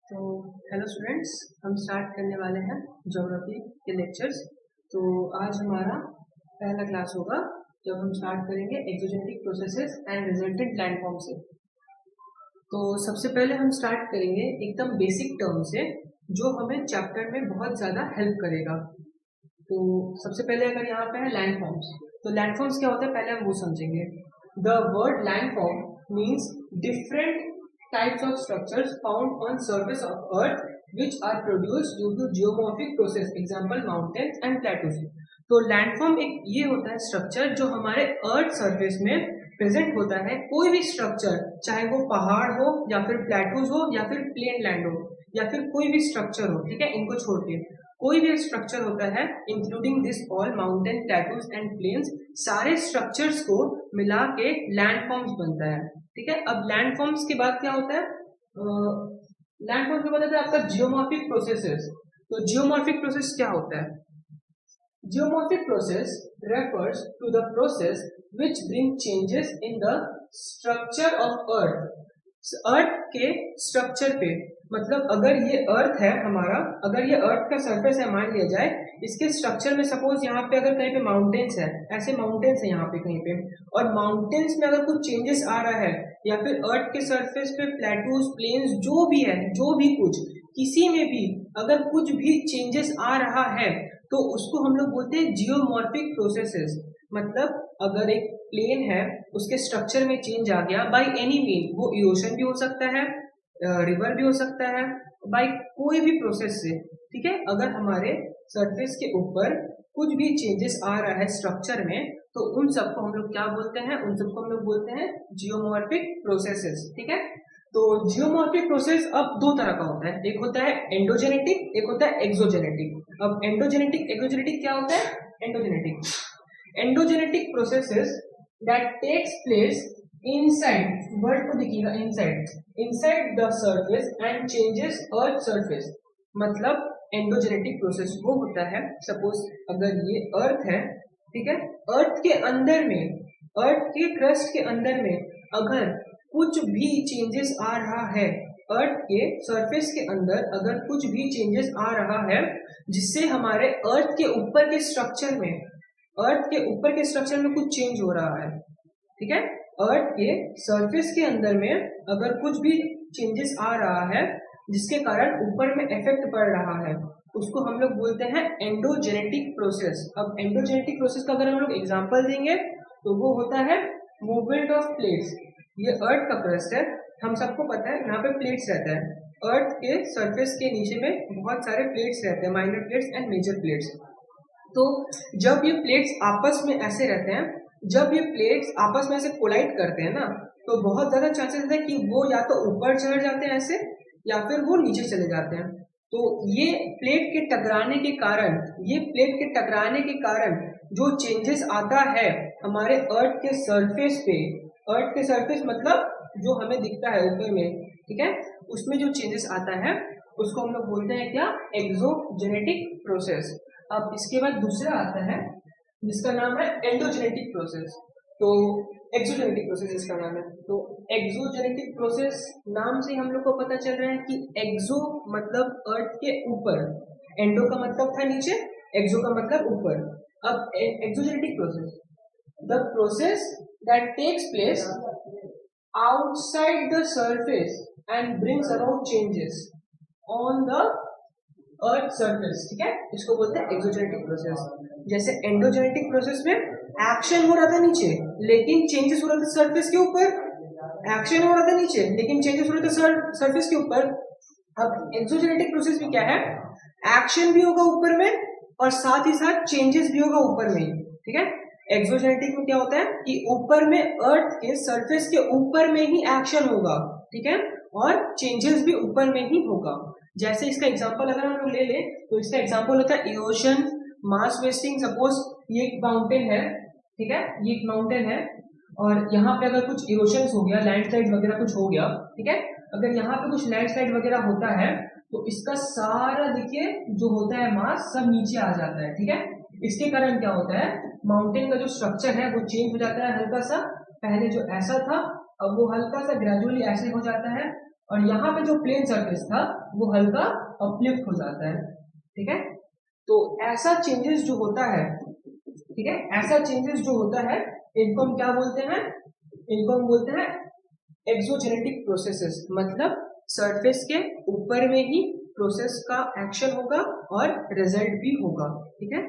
तो hello students, हम start करने वाले हैं ज्योग्राफी के लेक्चर्स। तो आज हमारा पहला क्लास होगा जब हम स्टार्ट करेंगे exogenetic processes and resultant landform से। तो सबसे पहले हम स्टार्ट करेंगे एकदम बेसिक टर्म से जो हमें चैप्टर में बहुत ज़्यादा हेल्प करेगा। तो सबसे पहले अगर यहाँ पे है लैंडफॉर्म्स, तो लैंडफॉर्म्स क्या होता है पहले हम वो समझेंगे। The word landform means different types of structures found on surface of earth which are produced due to geomorphic process, example mountains and plateaus। तो लैंडफॉर्म एक ये होता है स्ट्रक्चर जो हमारे अर्थ सरफेस में प्रेजेंट होता है। कोई भी स्ट्रक्चर, चाहे वो पहाड़ हो या फिर प्लेटूज हो या फिर प्लेन लैंड हो या फिर कोई भी स्ट्रक्चर हो, ठीक है, इनको छोड़ के कोई भी स्ट्रक्चर होता है including this all mountain, plateaus and plains, सारे स्ट्रक्चर्स को मिला के लैंडफॉर्म्स बनता है। ठीक है, अब लैंडफॉर्म्स के बाद क्या होता है, लैंडफॉर्म्स के बाद होता है आपका जियोमॉर्फिक प्रोसेसेस। तो जियोमॉर्फिक प्रोसेस क्या होता है? Geomorphic process refers to the process which bring changes in the structure of earth। अर्थ के स्ट्रक्चर पे, मतलब अगर ये अर्थ है हमारा, अगर ये अर्थ का सरफेस है मान लिया जाए, इसके स्ट्रक्चर में सपोज यहाँ पे अगर कहीं पे माउंटेन्स है, ऐसे माउंटेन्स है यहाँ पे कहीं पे, और माउंटेन्स में अगर कुछ चेंजेस आ रहा है या फिर अर्थ के सरफेस पे प्लेटूज, प्लेन्स, जो भी है, जो भी कुछ, किसी में भी अगर कुछ भी चेंजेस आ रहा है तो उसको हम लोग बोलते हैं जियोमॉर्फिक प्रोसेसेस। मतलब अगर एक प्लेन है उसके स्ट्रक्चर में चेंज आ गया बाय एनी मीन, वो इरोशन भी हो सकता है, रिवर भी हो सकता है, बाय कोई भी प्रोसेस से, ठीक है, अगर हमारे सरफेस के ऊपर कुछ भी चेंजेस आ रहा है स्ट्रक्चर में तो उन सबको हम लोग क्या बोलते हैं? उन सबको हम लोग बोलते हैं जियोमॉर्फिक प्रोसेसेस। ठीक है, तो जियोमॉर्फिक प्रोसेस अब दो तरह का होता है, एक होता है एंडोजेनेटिक, एक होता है एक्सोजेनेटिक। अब एंडोजेनेटिक एक्सोजेनेटिक क्या होता है? Endogenetic processes that takes place inside, word को देखिएगा, inside the surface and changes earth surface. मतलब एंडोजेनेटिक प्रोसेस वो होता है, सपोज अगर ये अर्थ है, ठीक है, अर्थ के अंदर में, अर्थ के क्रस्ट के अंदर में अगर कुछ भी चेंजेस आ रहा है, अर्थ के सरफेस के अंदर अगर कुछ भी चेंजेस आ रहा है जिससे हमारे अर्थ के ऊपर के स्ट्रक्चर में, अर्थ के ऊपर के स्ट्रक्चर में कुछ चेंज हो रहा है, ठीक है, अर्थ के सरफेस के अंदर में अगर कुछ भी चेंजेस आ रहा है जिसके कारण ऊपर में इफेक्ट पड़ रहा है, उसको हम लोग बोलते हैं एंडोजेनेटिक प्रोसेस। अब एंडोजेनेटिक प्रोसेस का अगर हम लोग एग्जांपल देंगे तो वो होता है मूवमेंट ऑफ प्लेट्स। ये अर्थ का क्रस्ट है, हम सबको पता है यहाँ पे प्लेट्स रहता है, अर्थ के सरफेस के नीचे में बहुत सारे प्लेट्स रहते हैं, minor plates and major plates. तो जब ये प्लेट्स आपस में ऐसे रहते हैं, जब ये प्लेट्स आपस में ऐसे कोलाइड करते हैं ना, तो बहुत ज्यादा चांसेस है कि वो या तो ऊपर चढ़ जाते हैं ऐसे या फिर वो नीचे चले जाते हैं। तो ये प्लेट के टकराने के कारण, ये प्लेट के टकराने के कारण जो चेंजेस आता है हमारे अर्थ के सरफेस पे, अर्थ के सरफेस मतलब जो हमें दिखता है ऊपर में, ठीक है, उसमें जो चेंजेस आता है उसको हम लोग बोलते हैं क्या? Exogenetic process. अब इसके बाद दूसरा आता है जिसका नाम है एंडोजेनेटिक प्रोसेस। तो एक्सोजेनेटिक प्रोसेस इसका नाम है। तो एक्सोजेनेटिक प्रोसेस नाम से हम लोग को पता चल रहा है कि एक्सो मतलब अर्थ के ऊपर, एंडो का मतलब था नीचे, एक्सो का मतलब ऊपर। अब exogenetic process, the process that takes place outside the surface and brings around changes on the earth surface, ठीक है, इसको बोलते हैं एक्सोजेनेटिक प्रोसेस। जैसे एंडोजेनेटिक प्रोसेस में एक्शन हो रहा था नीचे लेकिन चेंजेस हो रहा था सरफेस के ऊपर, एक्शन हो रहा था नीचे लेकिन चेंजेस हो रहे थे सरफेस के ऊपर। अब एक्सोजेनेटिक प्रोसेस में क्या है? एक्शन भी होगा ऊपर में और साथ ही साथ चेंजेस भी होगा ऊपर में, ठीक है। एक्सोजेनेटिक में क्या होता है कि ऊपर में अर्थ के सरफेस के ऊपर में ही एक्शन होगा, ठीक है, और चेंजेस भी ऊपर में ही होगा। जैसे इसका एग्जांपल अगर हम लोग ले लें तो इसका एग्जांपल होता है इरोशन, मास वेस्टिंग। सपोज ये एक माउंटेन है, ठीक है, ये एक माउंटेन है और यहाँ पे अगर कुछ इरोशन हो गया, लैंडस्लाइड वगैरह कुछ हो गया, ठीक है, अगर यहाँ पे कुछ लैंडस्लाइड वगैरह होता है तो इसका सारा देखिए जो होता है मास सब नीचे आ जाता है, ठीक है। इसके कारण क्या होता है, माउंटेन का जो स्ट्रक्चर है वो चेंज हो जाता है हल्का सा, पहले जो ऐसा था अब वो हल्का सा ग्रेजुअली ऐसे हो जाता है और यहाँ पे जो प्लेन सरफेस था वो हल्का अपलिफ्ट हो जाता है, ठीक है। तो ऐसा चेंजेस जो होता है, ठीक है, ऐसा चेंजेस जो होता है इनको हम क्या बोलते हैं, इनको हम बोलते हैं एक्सोजेनेटिक प्रोसेसेस। मतलब सरफेस के ऊपर में ही प्रोसेस का एक्शन होगा और रिजल्ट भी होगा, ठीक है।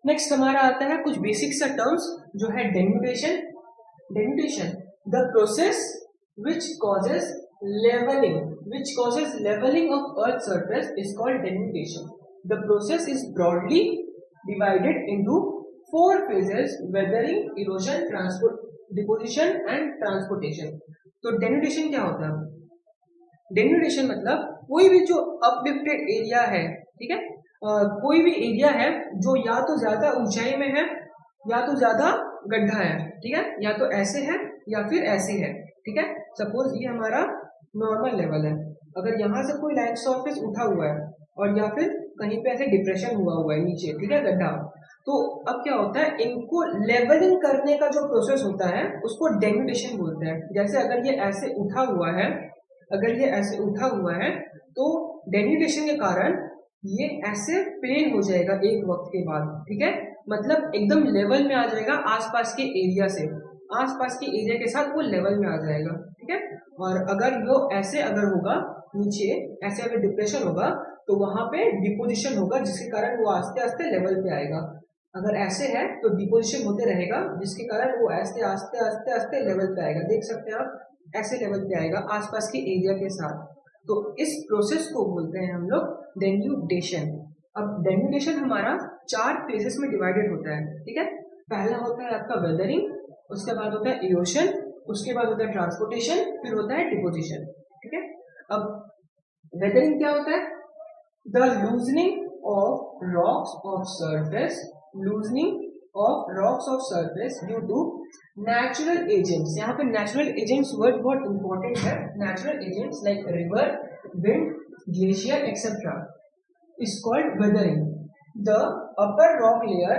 नेक्स्ट हमारा आता है कुछ बेसिक सा टर्म्स जो है denudation. Denudation, the process which causes leveling of earth's surface is called denudation. The process is broadly divided into 4 phases: weathering, erosion, deposition and transportation. तो denudation क्या होता है? डेन्यूटेशन मतलब कोई भी जो अपलिफ्टेड एरिया है, ठीक है, कोई भी एरिया है जो या तो ज्यादा ऊंचाई में है या तो ज्यादा गड्ढा है, ठीक है, या तो ऐसे है या फिर ऐसे है, ठीक है। सपोज ये हमारा नॉर्मल लेवल है, अगर यहाँ से कोई लैंड सरफेस उठा हुआ है और या फिर कहीं पे ऐसे डिप्रेशन हुआ हुआ है नीचे, ठीक है, गड्ढा, तो अब क्या होता है, इनको लेवलिंग करने का जो प्रोसेस होता है उसको डेन्यूटेशन बोलते हैं। जैसे अगर ये ऐसे उठा हुआ है, अगर ये ऐसे उठा हुआ है तो डेन्यूटेशन के कारण ये ऐसे प्लेन हो जाएगा एक वक्त के बाद, ठीक है, मतलब एकदम लेवल में आ जाएगा आसपास के एरिया से, आसपास के एरिया के साथ वो लेवल में आ जाएगा, ठीक है। और अगर वो ऐसे अगर होगा नीचे, ऐसे अगर डिप्रेशन होगा तो वहां पे डिपोजिशन होगा जिसके कारण वो आस्ते आस्ते लेवल पे आएगा। अगर ऐसे है तो डिपोजिशन होते रहेगा जिसके कारण वो ऐसे आस्ते आस्ते आस्ते लेवल पे आएगा। देख सकते हैं आप, ऐसे लेवल पे आएगा आसपास के एरिया के साथ। तो इस प्रोसेस को बोलते हैं हम लोग डेन्यूटेशन। अब डेन्यूटेशन हमारा 4 फेजेस में डिवाइडेड होता है, ठीक है। पहला होता है आपका वेदरिंग, उसके बाद होता है इरोशन, उसके बाद होता है ट्रांसपोर्टेशन, फिर होता है डिपोजिशन, ठीक है। अब वेदरिंग क्या होता है? The loosening of rocks of surface, loosening of rocks of surface due to natural agents. यहाँ पे नेचुरल एजेंट्स वर्ड बहुत इंपॉर्टेंट है। Natural agents like river, wind, glacier etcetera is called weathering. The upper rock layer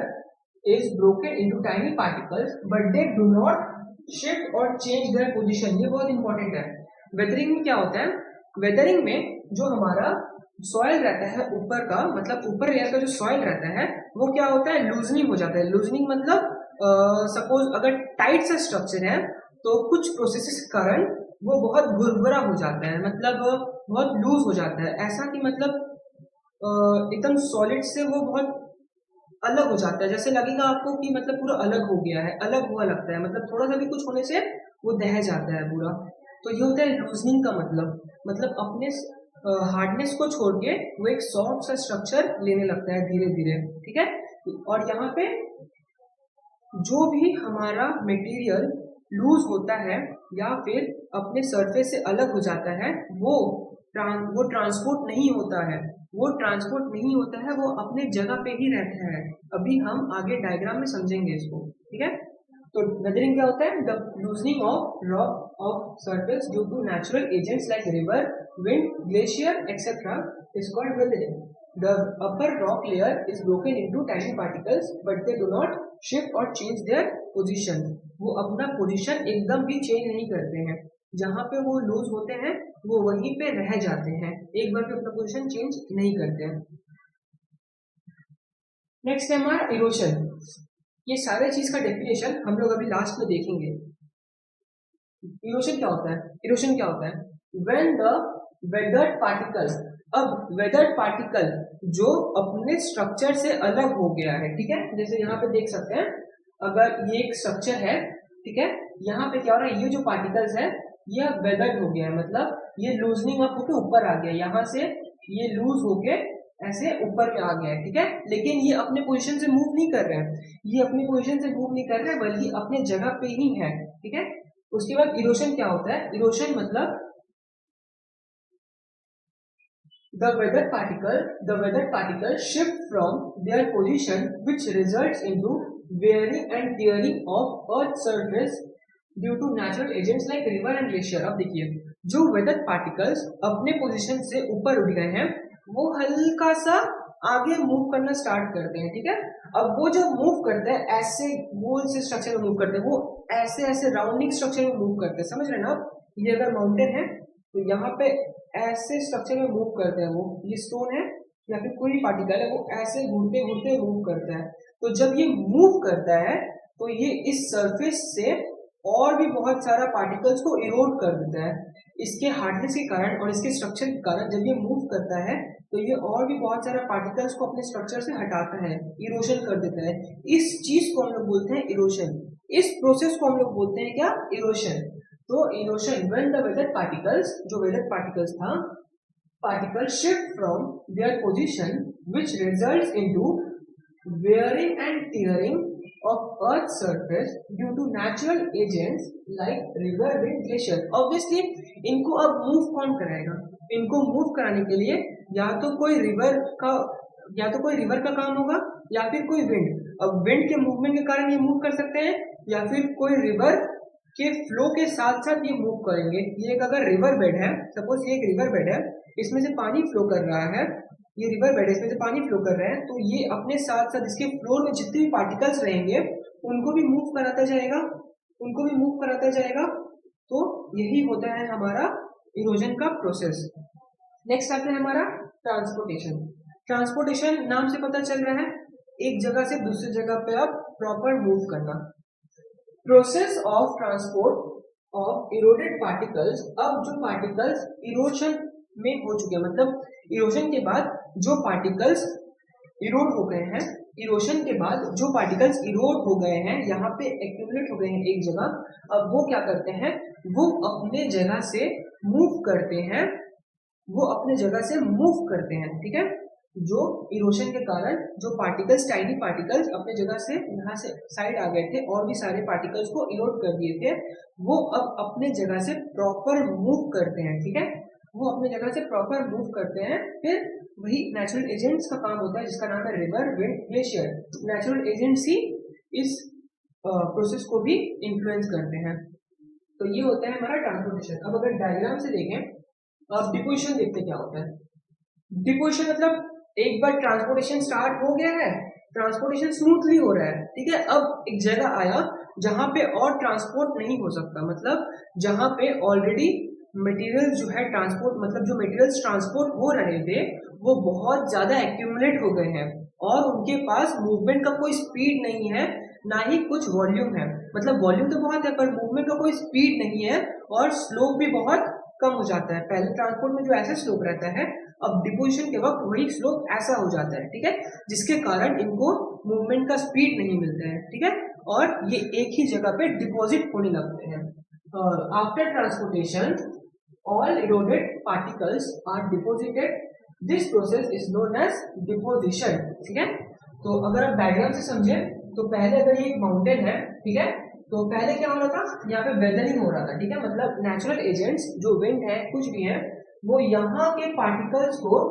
is broken into tiny particles, but they do not shift or change their position. ये बहुत important है। Weathering में क्या होता है? Weathering में जो हमारा सॉइल रहता है ऊपर का, मतलब ऊपर लेयर का जो सॉइल रहता है वो क्या होता है, लूजनिंग हो जाता है। लूजनिंग मतलब सपोज अगर टाइट सा स्ट्रक्चर है तो कुछ प्रोसेसेस के कारण वो बहुत भुरभुरा हो जाता है, मतलब बहुत लूज हो जाता है। ऐसा कि मतलब एकदम सॉलिड से वो बहुत अलग हो जाता है, जैसे लगेगा आपको कि मतलब पूरा अलग हो गया है, अलग हुआ लगता है, मतलब थोड़ा सा भी कुछ होने से वो दह जाता है पूरा। तो ये होता है लूजनिंग का मतलब अपने हार्डनेस को छोड़ के वो एक सॉफ्ट सा स्ट्रक्चर लेने लगता है धीरे धीरे, ठीक है। और यहाँ पे जो भी हमारा मटेरियल लूज होता है या फिर अपने सरफेस से अलग हो जाता है वो ट्रांसपोर्ट नहीं होता है, वो ट्रांसपोर्ट नहीं होता है, वो अपने जगह पे ही रहता है। अभी हम आगे डायग्राम में समझेंगे इसको, ठीक है। तो वेदरिंग क्या होता है? The loosening of rock of surface due to natural agents like river, wind, glacier etcetera is called weathering. The upper rock layer is broken into tiny particles, but they do not shift or change their position. वो अपना position एकदम भी change नहीं करते हैं, जहाँ पे वो लूज होते हैं वो वहीं पे रह जाते हैं, एक बार भी अपना पोजीशन चेंज नहीं करते हैं। नेक्स्ट है हमारा इरोशन। ये सारे चीज का डेफिनेशन हम लोग अभी लास्ट में देखेंगे। इरोशन क्या होता है? इरोशन क्या होता है? व्हेन द वेदर्ड पार्टिकल, अब वेदर्ड पार्टिकल जो अपने स्ट्रक्चर से अलग हो गया है, ठीक है, जैसे यहाँ पे देख सकते हैं, अगर ये एक स्ट्रक्चर है, ठीक है, यहाँ पे क्या हो रहा है, ये जो पार्टिकल्स है ये वेदर्ड हो गया है, मतलब ये लूजनिंग अप होके ऊपर आ गया, यहाँ से ये लूज होके ऐसे ऊपर में आ गया है, ठीक है, लेकिन ये अपने पोजीशन से मूव नहीं कर रहे हैं, ये अपनी पोजीशन से मूव नहीं कर रहे हैं, बल्कि अपने जगह पे ही है, ठीक है। उसके बाद इरोशन क्या होता है? इरोशन मतलब the weathered particle shift from their position, which results into wearing and tearing of earth's surface due to natural agents like river and glacier. अब देखिए, जो weathered particles अपने पोजीशन से ऊपर उठ गए हैं वो हल्का सा आगे मूव करना स्टार्ट करते हैं, ठीक है। अब वो जब मूव करते हैं ऐसे गोल से स्ट्रक्चर में मूव करते हैं, वो ऐसे ऐसे राउंडिंग स्ट्रक्चर में मूव करते हैं, समझ रहे हैं ना आप? ये अगर माउंटेन है तो यहाँ पे ऐसे स्ट्रक्चर में मूव करता है वो, ये स्टोन है या फिर कोई पार्टिकल है वो ऐसे घूमते घूमते मूव करता है। तो जब ये मूव करता है तो ये इस सरफेस से और भी बहुत सारा पार्टिकल्स को इरोड कर देता है। इसके हार्डनेस के कारण और इसके स्ट्रक्चर के कारण जब ये मूव करता है तो ये और भी बहुत सारा पार्टिकल्स को अपने स्ट्रक्चर से हटाता है, इरोशन कर देता है। इस चीज को हम लोग बोलते हैं इरोशन। इस प्रोसेस को हम लोग बोलते हैं क्या? इरोशन। तो erosion when the weather particles, जो वेदर पार्टिकल्स था, particles shift from their position, which results into wearing and tearing of Earth's surface due to natural agents like river, wind, glacier. Obviously, इनको अब move कौन कराएगा? इनको move कराने के लिए या तो कोई रिवर का काम होगा या फिर कोई विंड। अब विंड के मूवमेंट के कारण ये मूव कर सकते हैं या फिर कोई रिवर के फ्लो के साथ साथ ये मूव करेंगे। ये एक अगर रिवर बेड है, सपोज ये एक रिवर बेड है, इसमें से पानी फ्लो कर रहा है, ये रिवर बेड है, इसमें से पानी फ्लो कर रहा है, तो ये अपने साथ साथ इसके फ्लो में जितने भी पार्टिकल्स रहेंगे उनको भी मूव कराता जाएगा, तो यही होता है हमारा इरोजन का प्रोसेस। नेक्स्ट आता है हमारा ट्रांसपोर्टेशन। ट्रांसपोर्टेशन नाम से पता चल रहा है एक जगह से दूसरी जगह पे अब प्रॉपर मूव करना। Process of transport of eroded particles. अब जो पार्टिकल्स इरोजन में हो चुके हैं, मतलब इरोजन के बाद जो पार्टिकल्स इरोड हो गए हैं, इरोजन के बाद जो पार्टिकल्स इरोड हो गए हैं, यहाँ पे एक्यूमुलेट हो गए हैं एक जगह, अब वो क्या करते हैं? वो अपने जगह से मूव करते हैं, ठीक है। जो इरोशन के कारण जो पार्टिकल्स, टाइनी पार्टिकल्स अपने जगह से यहाँ से साइड आ गए थे और भी सारे पार्टिकल्स को इरोड कर दिए थे, वो अब अपने जगह से प्रॉपर मूव करते हैं, ठीक है। वो अपने जगह से प्रॉपर मूव करते हैं। फिर वही नेचुरल एजेंट्स का काम होता है जिसका नाम है river, wind, glacier. Natural agents ही इस प्रोसेस को भी इन्फ्लुएंस करते हैं। तो ये होता है हमारा ट्रांसपोर्टेशन। अब अगर डायग्राम से देखें, अब डिपोजिशन देखते क्या होता है। डिपोजिशन मतलब एक बार ट्रांसपोर्टेशन स्टार्ट हो गया है, ट्रांसपोर्टेशन स्मूथली हो रहा है, ठीक है। अब एक जगह आया जहां पे और ट्रांसपोर्ट नहीं हो सकता, मतलब जहां पे ऑलरेडी मटेरियल जो है ट्रांसपोर्ट, मतलब जो मटेरियल्स ट्रांसपोर्ट हो रहे थे वो बहुत ज्यादा एक्यूमुलेट हो गए हैं और उनके पास मूवमेंट का कोई स्पीड नहीं है, ना ही कुछ वॉल्यूम है। मतलब वॉल्यूम तो बहुत है पर मूवमेंट का कोई स्पीड नहीं है और स्लोप भी बहुत कम हो जाता है। पहले ट्रांसपोर्ट में जो ऐसा स्लोप रहता है, अब डिपोजिशन के वक्त वही स्लोप ऐसा हो जाता है, ठीक है, जिसके कारण इनको मूवमेंट का स्पीड नहीं मिलता है, ठीक है, और ये एक ही जगह पे डिपॉजिट होने लगते हैं। After transportation all eroded particles are deposited. This process is known as deposition, ठीक है। तो अगर आप डायग्राम से समझे तो पहले अगर ये एक माउंटेन है, ठीक है, तो पहले क्या हो रहा था? यहाँ पे वेदरिंग हो रहा था, ठीक है, मतलब नेचुरल एजेंट्स जो विंड है, कुछ भी है, वो यहाँ के पार्टिकल्स को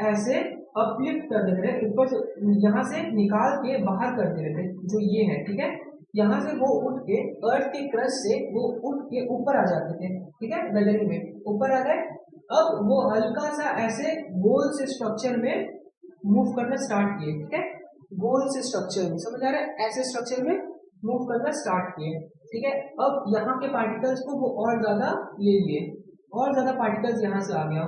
ऐसे अपलिफ्ट कर देते थे, ऊपर से यहाँ से निकाल के बाहर कर दे रहे थे, जो ये है, ठीक है। यहाँ से वो उठ के अर्थ के क्रस्ट से वो उठ के ऊपर आ जाते थे, ठीक है, वेदरिंग में ऊपर आ गए। अब वो हल्का सा ऐसे गोल से स्ट्रक्चर में मूव करना स्टार्ट किए, ठीक है, गोल से स्ट्रक्चर में, समझ आ रहा है, ऐसे स्ट्रक्चर में मूव करना स्टार्ट किए, ठीक है। अब यहाँ के पार्टिकल्स को वो और ज्यादा ले लिए, और ज्यादा पार्टिकल्स यहाँ से आ गया।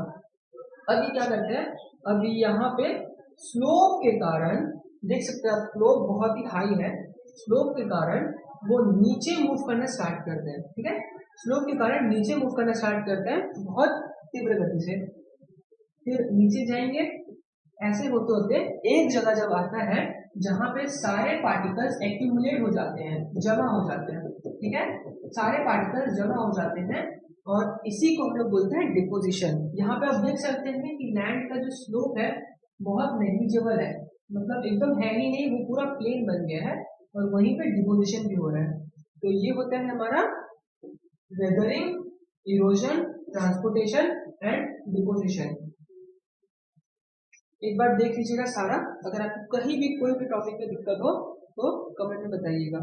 अभी क्या करते हैं? अभी यहाँ पे स्लोप के कारण देख सकते हैं आप, स्लोप बहुत ही हाई है, स्लोप के कारण वो नीचे मूव करना स्टार्ट करते हैं, ठीक है, स्लोप के कारण नीचे मूव करना स्टार्ट करते हैं बहुत तीव्र गति से। फिर नीचे जाएंगे, ऐसे होते होते एक जगह जब आता है जहां पे सारे पार्टिकल्स एक्यूमुलेट हो जाते हैं, जमा हो जाते हैं, ठीक है, सारे पार्टिकल्स जमा हो जाते हैं और इसी को हम लोग बोलते हैं डिपोजिशन। यहाँ पे आप देख सकते हैं कि लैंड का जो स्लोप है बहुत नेग्लिजिबल है, मतलब एकदम है ही नहीं, वो पूरा प्लेन बन गया है और वहीं पे डिपोजिशन भी हो रहा है। तो ये होता है हमारा weathering, erosion, transportation and deposition. एक बार देख लीजिएगा सारा। अगर आपको कहीं भी कोई भी टॉपिक में दिक्कत हो तो कमेंट में बताइएगा।